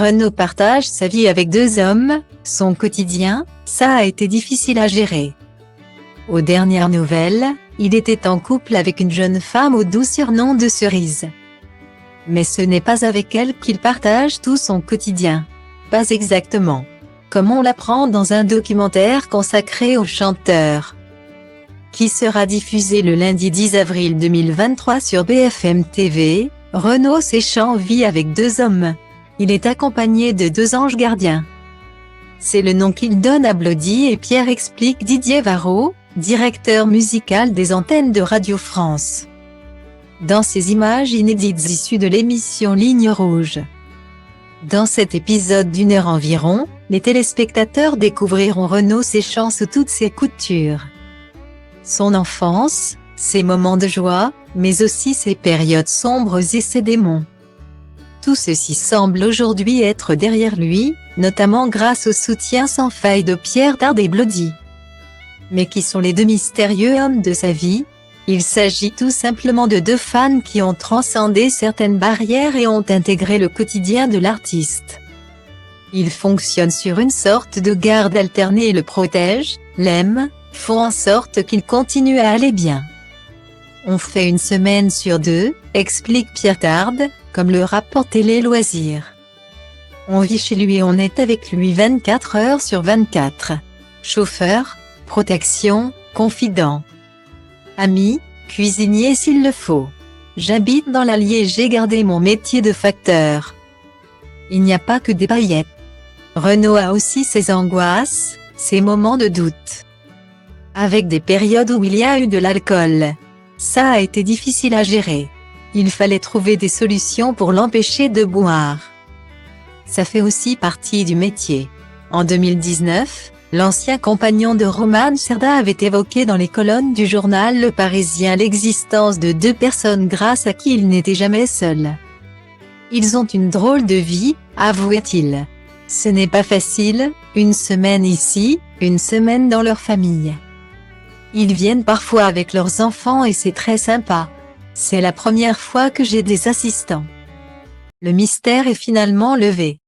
Renaud partage sa vie avec 2 hommes, son quotidien, ça a été difficile à gérer. Aux dernières nouvelles, il était en couple avec une jeune femme au doux surnom de Cerise. Mais ce n'est pas avec elle qu'il partage tout son quotidien. Pas exactement. Comme on l'apprend dans un documentaire consacré au chanteur, qui sera diffusé le lundi 10 avril 2023 sur BFM TV, Renaud Séchant vit avec 2 hommes. Il est accompagné de 2 anges gardiens. C'est le nom qu'il donne à Blody et Pierre, explique Didier Varro, directeur musical des antennes de Radio France. Dans ces images inédites issues de l'émission Ligne Rouge. Dans cet épisode d'1 heure environ, les téléspectateurs découvriront Renaud Séchant sous toutes ses coutures. Son enfance, ses moments de joie, mais aussi ses périodes sombres et ses démons. Tout ceci semble aujourd'hui être derrière lui, notamment grâce au soutien sans faille de Pierre Tard et Blody. Mais qui sont les 2 mystérieux hommes de sa vie? Il s'agit tout simplement de 2 fans qui ont transcendé certaines barrières et ont intégré le quotidien de l'artiste. Ils fonctionnent sur une sorte de garde alternée et le protègent, l'aiment, font en sorte qu'il continue à aller bien. On fait 1 semaine sur 2, explique Pierre Tard, comme le rapportent Les Loisirs. On vit chez lui et on est avec lui 24 heures sur 24. Chauffeur, protection, confident. Ami, cuisinier s'il le faut. J'habite dans l'Allier et j'ai gardé mon métier de facteur. Il n'y a pas que des paillettes. Renaud a aussi ses angoisses, ses moments de doute. Avec des périodes où il y a eu de l'alcool. Ça a été difficile à gérer. Il fallait trouver des solutions pour l'empêcher de boire. Ça fait aussi partie du métier. En 2019, l'ancien compagnon de Romane Cerda avait évoqué dans les colonnes du journal Le Parisien l'existence de 2 personnes grâce à qui il n'était jamais seul. Ils ont une drôle de vie, avouait-il. Ce n'est pas facile, 1 semaine ici, 1 semaine dans leur famille. Ils viennent parfois avec leurs enfants et c'est très sympa. C'est la première fois que j'ai des assistants. Le mystère est finalement levé.